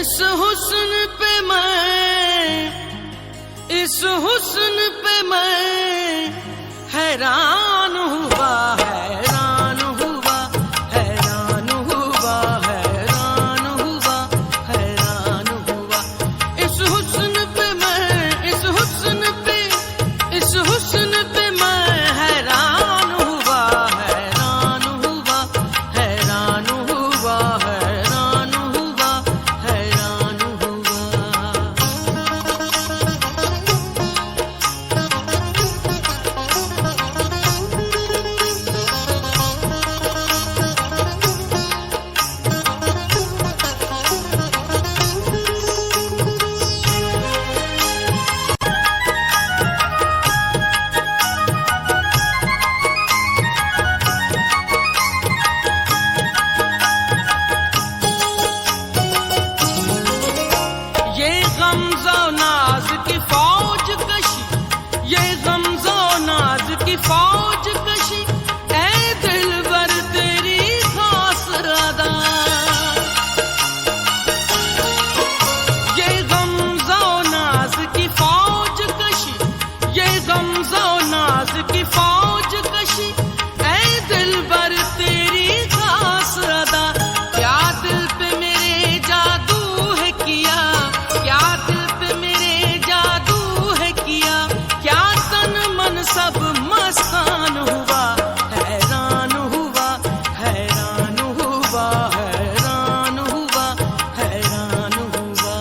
इस हुस्न पे मैं हैरान हुआ, हैरान हुआ, हैरान हुआ, हैरान हुआ, हैरान हुआ। इस हुस्न पे मैं हैरान हुआ, हैरान हुआ, हैरान हुआ, हैरान हुआ, हैरान हुआ। ये गमज़ो नाज की फौज कशी, ये गमज़ो नाज की फौज कशी, ऐ दिलबर तेरी खास अदा। ये गमज़ो नाज की फौज कशी, ये गमज़ो नाज की फौज कशी, ऐ दिलबर तेरी खास अदा। क्या दिल पे मेरे जादू है किया, क्या दिल पे मेरे जादू है किया, क्या तन मन सब मस्तान हुआ, हैरान हुआ, हैरान हुआ, हैरान हुआ, हैरान हुआ।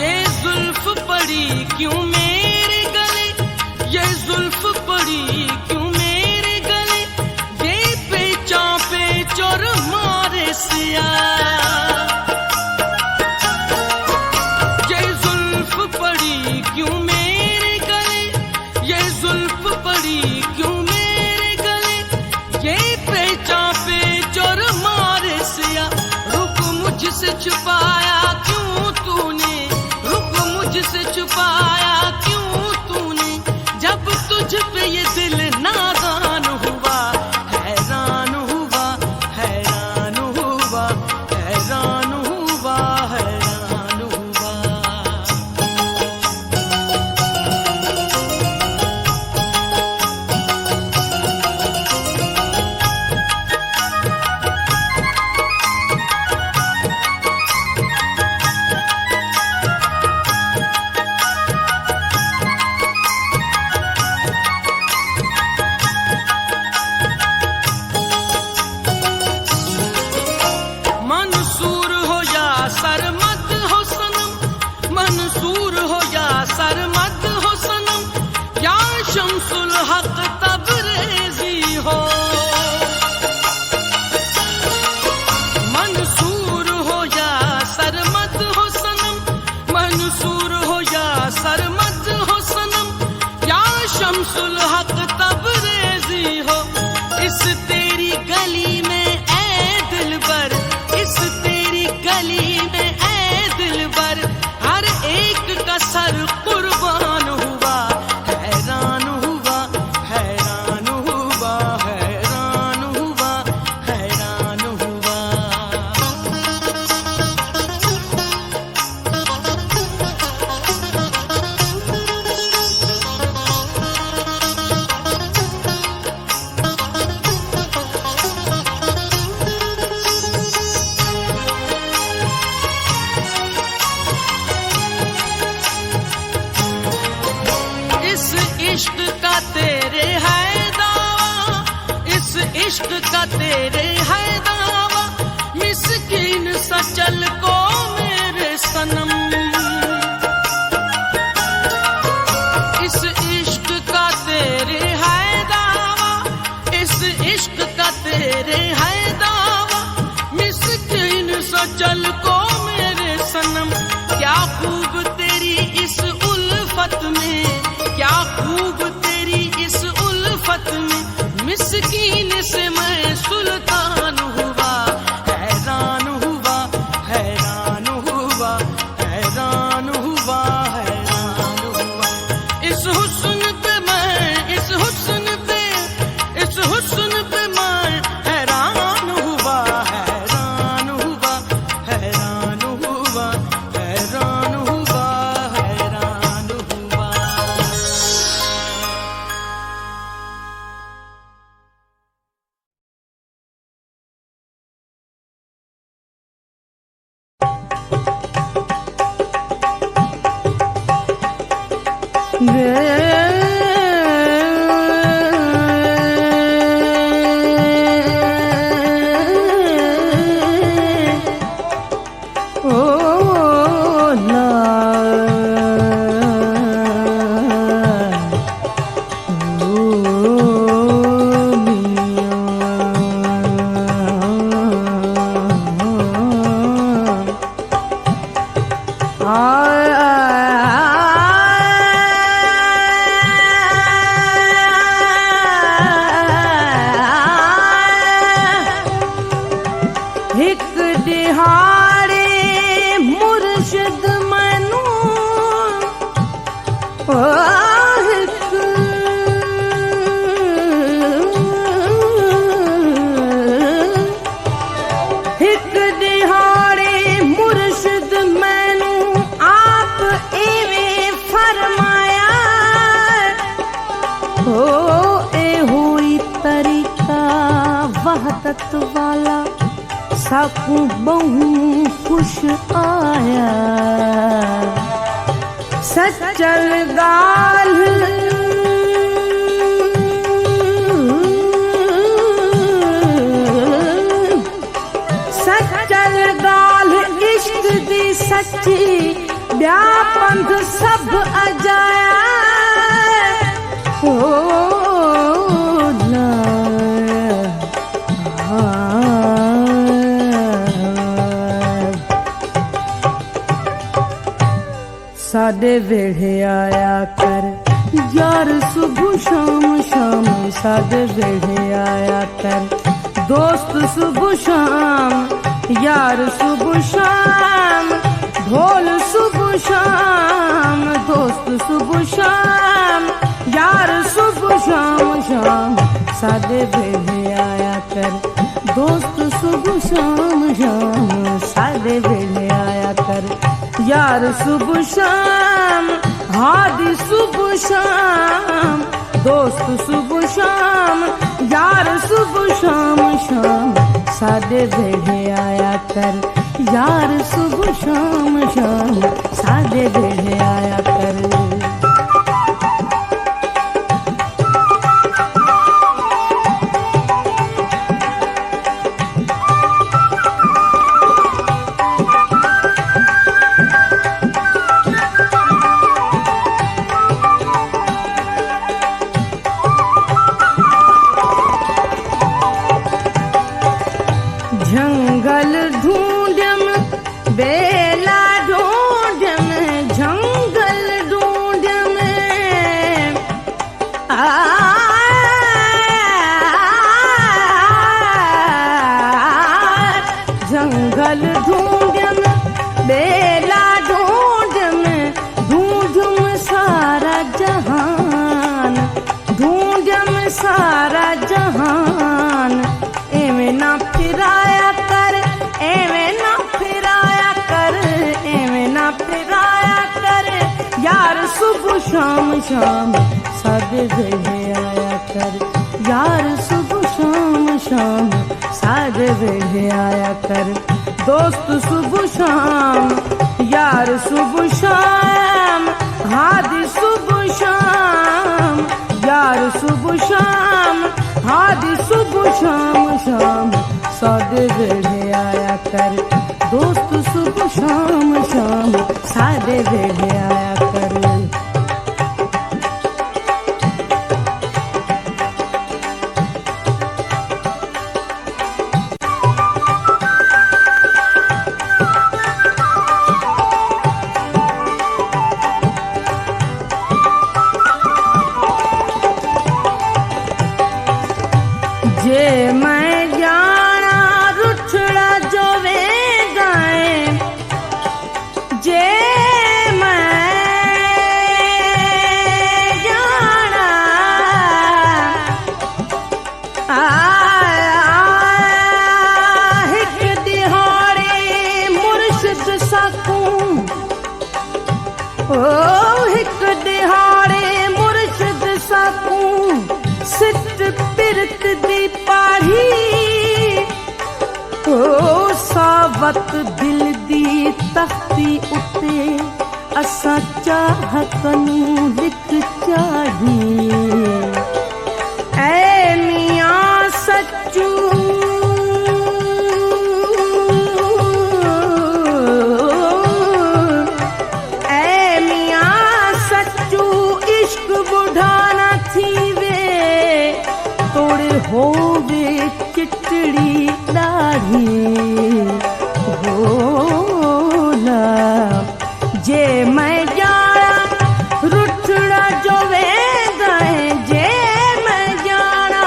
ये जुल्फ पड़ी क्यों मेरे गले, ये जुल्फ पड़ी क्यों मेरे गले, ये पेचा पेचोर मारे सिया। ये जुल्फ पड़ी क्यों मेरे गले, ये जुल्फ पड़ी क्यों मेरे गले, ये पेचा पेचोर मारे सिया। रुक मुझसे छुपाया क्यों तूने, रुक मुझसे छुपाया क्यों तूने, जब तुझ पे ये दिल नादान हुआ, हैरान हुआ, हैरान हुआ, हैरान हुआ, हैरान हुआ। मंसूर हो या सरमद हो सनम, मंसूर हो या सरमद हो सनम, या शम्सुल हक तबरेज़ी हो। मंसूर हो या सरमद हो सनम, मंसूर हो या सरमद हो सनम, या शम्सुल हक तबरेज़ी हो। इस तेरी गली में ऐ दिलबर, इस तेरी गली में ऐ दिलबर, हर एक का सर कुर्बान हुआ, हैरान हुआ, हैरान हुआ, हैरान हुआ, हैरान हुआ। इस इश्क का तेरे है दावा, इस इश्क का तेरे है दावा, मिस्कीन सचल को मेरे सनम। इस इश्क का तेरे है दावा, इस इश्क का तेरे है दावा, मिस्कीन सचल को मेरे सनम। क्या खूब तेरी इस उल्फत में, क्या खूब तेरी इस उल्फत में, दिहाड़े मुर्शिद मैनू हिक दिहाड़े मुर्शिद मैनू आप एवें फरमाया हो ए हुई तरीका वहदत वाला साकू बहु खुश आया सचल गाल सचल गाल इश्क दी सच्ची ब्या पंध सब अजाया हो साडे वेड़े आया कर यार सुबह शाम शाम साडे वेड़े आया कर दोस्त सुबह शाम यार सुबह शाम ढोल सुबह शाम दोस्त सुबह शाम यार सुबह शाम शाम साडे वेड़े आया कर दोस्त सुबह शाम शाम साडे वेड़े आया कर यार सुबह शाम हादी सुबह शाम दोस्त सुबह शाम यार सुबह शाम शाम साडे वेड़े आया कर यार सुबह शाम शाम साडे वेड़े आया कर जंगल ढूंढम बेला ढूंढम जंगल ढूंढम जंगल ढूंढम बेला ढूंढम ढूंढम सारा जहान ढूंढम सारा जहान एवें ना फिराया कर एवें ना फिराया कर एवें ना फिराया कर यार सुबह शाम शाम साडे वेड़े आया कर यार सुबह शाम शाम साडे वेड़े आया कर दोस्त सुबह शाम यार सुबह शाम हादी सुबह शाम यार सुबह शाम हादी सुबह शाम शाम साडे वेड़े आया कर दोस्त सुबह शाम शाम साडे वेड़े आया कर जे मैं जाना रुठड़ा जो वे गाए जे मैं जाना हिक दिहाड़े मुर्शिद साकूं ओ हिक दिहाड़े मुर्शिद साकूं सिट पिरत दी पाढ़ी ओ सावत दिल दी तख्ती उते असा चाहत नू लिख चाही ऐ मियां सच्चू होवे चिटड़ी दाढ़ी होला जे मैं जाना रुठड़ा जो वे गाए जे मैं जाना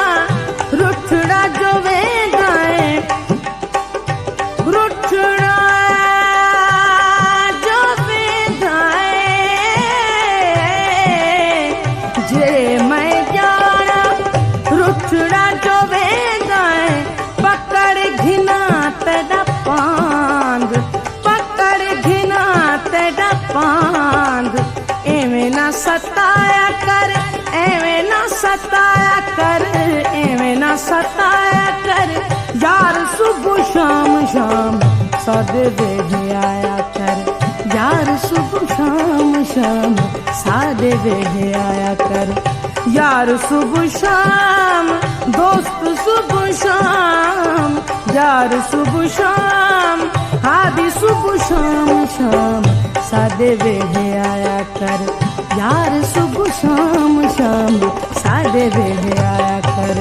रुठड़ा जो वे गाए रुठड़ा सताया कर, एवें ना सताया कर यार, सुबह शाम शाम सादे वेहे आया कर यार, सुबह शाम शाम सादे वेहे आया कर यार, सुबह शाम दोस्त सुबह शाम यार, सुबह शाम हादी, सुबह शाम शाम सादे वेहे आया कर यार, सुबह शाम शाम सादे वेहे आया कर।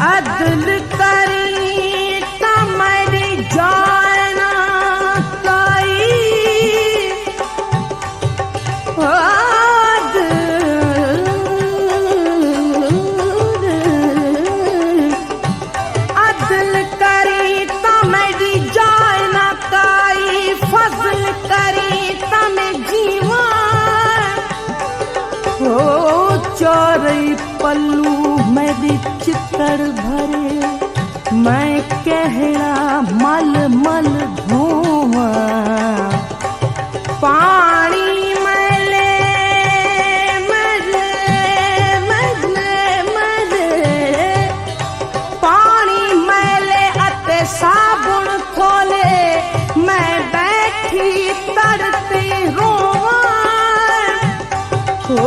अदल करी तमरी जाना काई, अदल करी तमरी जाना काई, फजल करी तमें जीवन हो, चौरई पल्लू मेरी चित्तर भरे, मैं कहड़ा मल मल धोवा, पानी मैले मले मले मले, पानी मैले अते साबुन खोले, मैं बैठी तड़ते रोवा हो,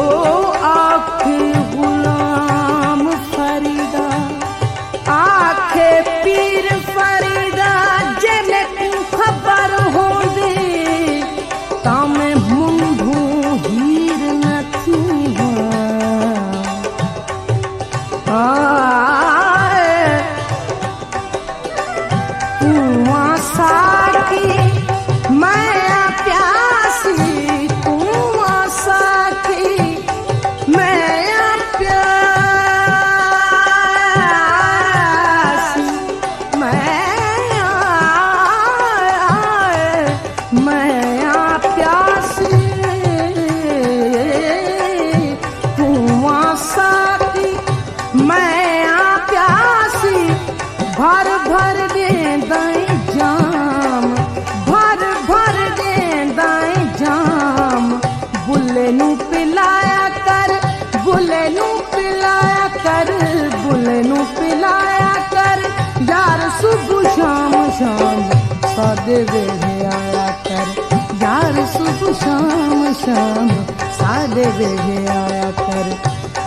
आखे गुलाम फरीदा, आखे पीर फरीदा, जेने तू खबर हो दे तामे मुंढू हीर नथी तू आसाकी मैं प्यासी, तू आसाकी मैं प्यासी, मैं प्यासी, तू आसाकी मैं प्यासी, भर भर दे दाई जाम, भर भर दे दाई जाम, बुल्ले नू पिलाया कर, बुल्ले नू पिलाया कर, बुल्ले नू पिलाया कर यार, सुबह शाम शाम सादे वेहे आया कर यार, सुबह शाम शाम सादे वेहे आया कर,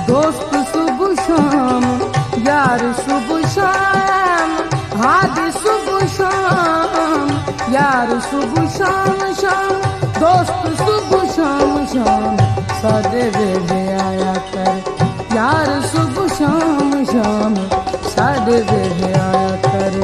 दोस्त सुबह शाम यार, सुबह शाम हादी, सुबह शाम यार, सुबह शाम शाम दोस्त, सुबह शाम शाम सादे वेहे आया कर यार, सुबह शाम शाम सादे वेहे आया कर।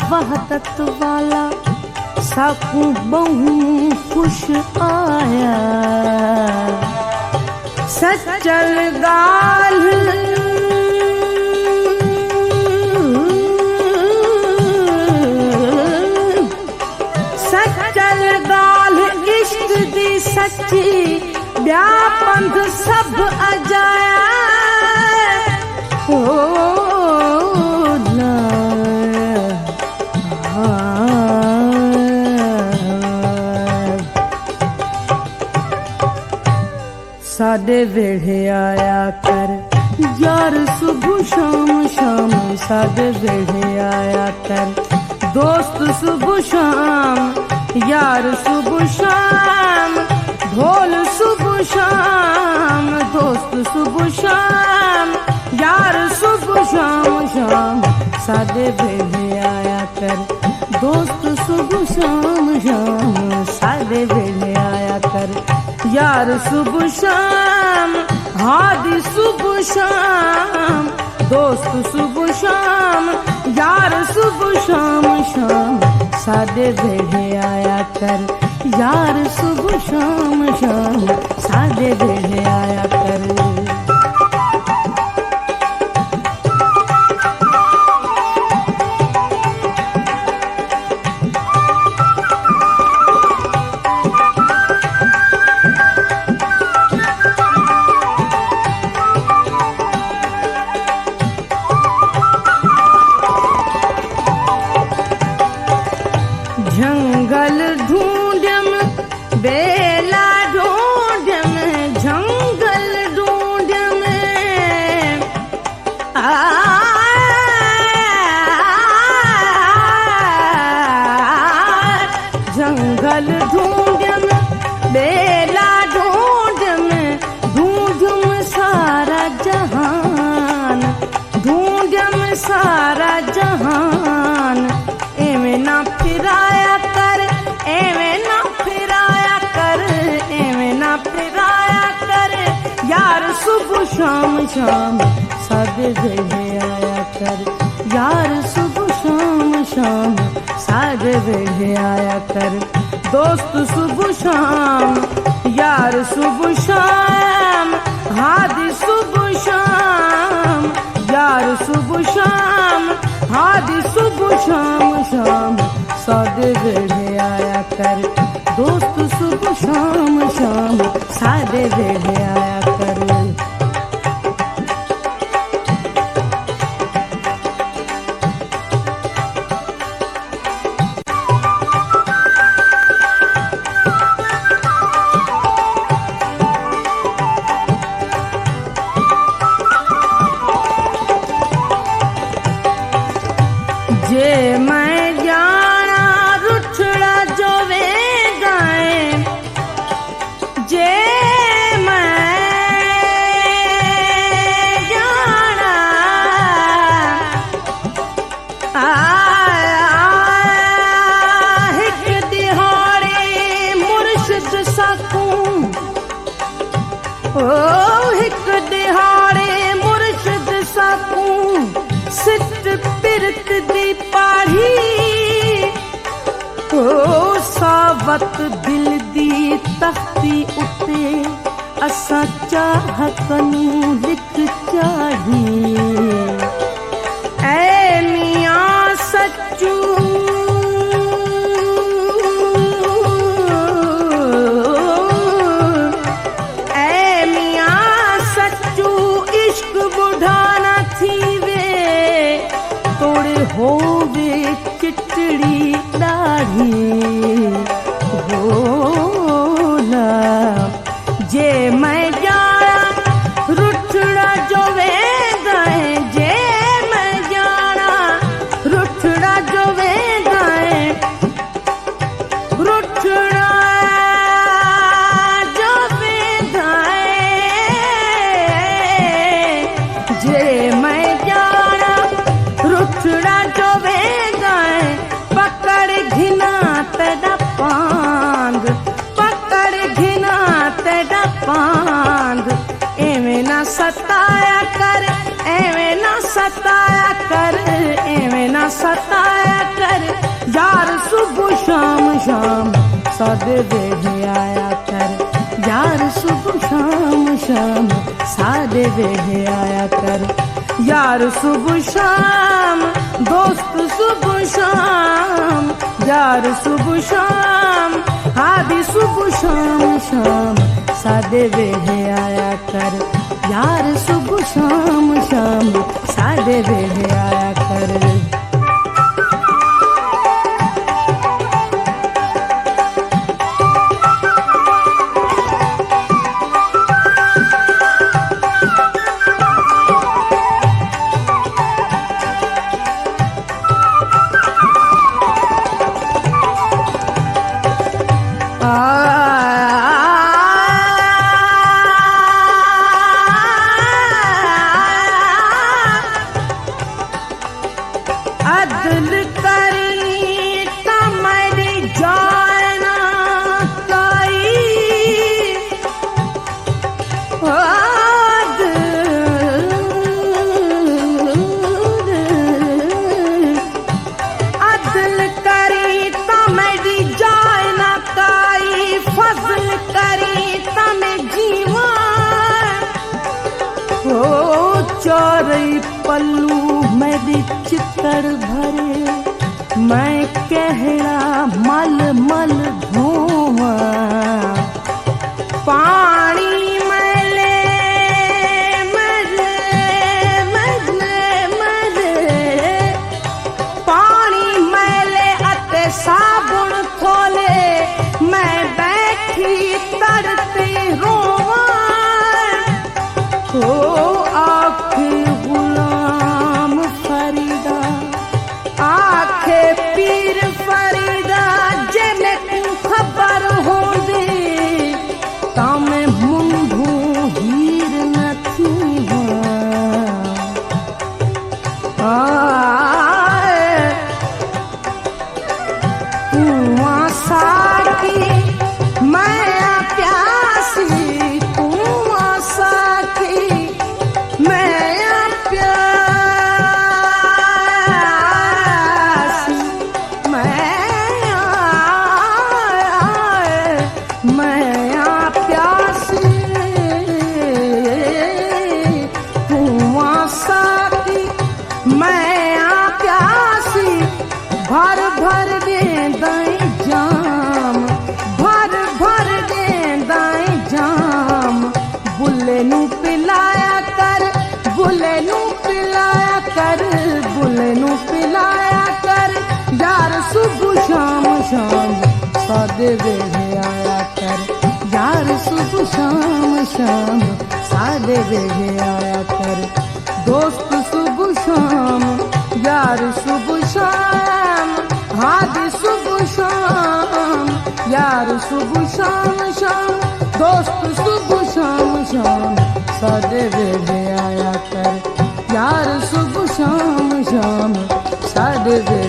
वहदत वाला साकू बहु खुश आया। सचल गाल सचल गाल इश्क दी सच्ची व्यापंध सब अजाया। साडे वेड़े आया कर यार सुबह शाम शाम, साडे वेड़े आया कर दोस्त सुबह शाम, यार सुबह शाम, ढोल सुबह शाम, दोस्त सुबह शाम, यार सुबह शाम शाम, साडे वेड़े आया कर दोस्त सुबह शाम शाम, साडे वेड़े आया कर यार सुबह शाम, हादी सुबह शाम, दोस्त सुबह शाम, यार सुबह शाम शाम, साडे वेड़े आया कर यार सुबह शाम शाम, साडे वेड़े आया कर। जंगल ढूंढम बेला ढूंढम, जंगल ढूंढम जंगल ढूंढम बेला ढूंढम, ढूंढम सारा जहान, ढूंढम सारा जहान, एवें ना फिराया कर, एवें ना फिराया कर, एवें ना फिराया कर, यार सुबह शाम शाम, साडे वेड़े आया कर यार सुबह शाम शाम, साडे वेड़े आया कर दोस्त सुबह शाम, यार सुबह शाम, हादी सुबह शाम, यार सुबह शाम, हादी सुबह शाम शाम, साडे वेड़े आया कर दोस्त सुबह शाम शाम, साडे वेड़े आया कर। जे मैं जाना रुठड़ा जो वे गाए, जे मैं जाना हिक दिहाड़े मुर्शिद सकूं, ओ हिक दिहाड़े मुर्शिद सकूं, सिट पिरत दी पाढ़ी, ओ सावत दिल दी तख्ती उते असां चाह कनूं लिख चाढ़ी। ऐ मियां सच्चू ऐ मियां सच्चू इश्क बुढ़ा न थीवे, तोड़े होवे चिटड़ी दाढ़ी होला। जे मैं जाना रुठड़ा जो वे गाए, जे मैं जाना रुठड़ा जो वे गाए, रुठड़ा जो वे गाए, जे मैं जाना रुठड़ा जो वे गाए, पकड़ घिना तेरा पांद, पकड़ घिना तेरा पांद, एवें ना सताया कर, एवें ना सताया कर, एवें ना सताया कर, यार सुबह शाम शाम, सादे वे आया कर यार सुबह शाम शाम सादे वे आया कर यार सुबह शाम दोस्त सुबह शाम यार सुबह शाम हादी सुबह शाम शाम सादे वे आया कर यार सुबह शाम शाम सादे वे आया कर अदल करी तमरी जाना काई अदल करी तमरी जाना काई फजल करी तमे जीवन हो चौरई पल्लू मेरी चित्तर भरे मैं कहड़ा मल मल धोवां पानी मले मले मले मले पानी मैले अते साबुन खोले मैं बैठी तरते रोवां हो आखे गुलाम फरीदा आखे पीर फरीदा जने तू खबर हो दे तामे मुंढू हीर नथी कुआं साकी मैं प्यासी कुआं साकी मैं प्यासी मैं प्यासी कुआं साकी मैं प्यासी भर भर दे दाई जाम भर भर दे दाई जाम बुल्ले नू पिलाया कर बुल्ले नू पिलाया कर बुल्ले नू पिलाया कर यार सुबह शाम शाम सादे वे आया कर यार सुबह शाम शाम सादे वे आया कर दोस्त सुबह शाम यार सुबह शाम हादी सुबह शाम यार सुबह शाम शाम दोस्त सुबह शाम शाम सादे वे आया कर यार सुबह शाम शाम सादे वे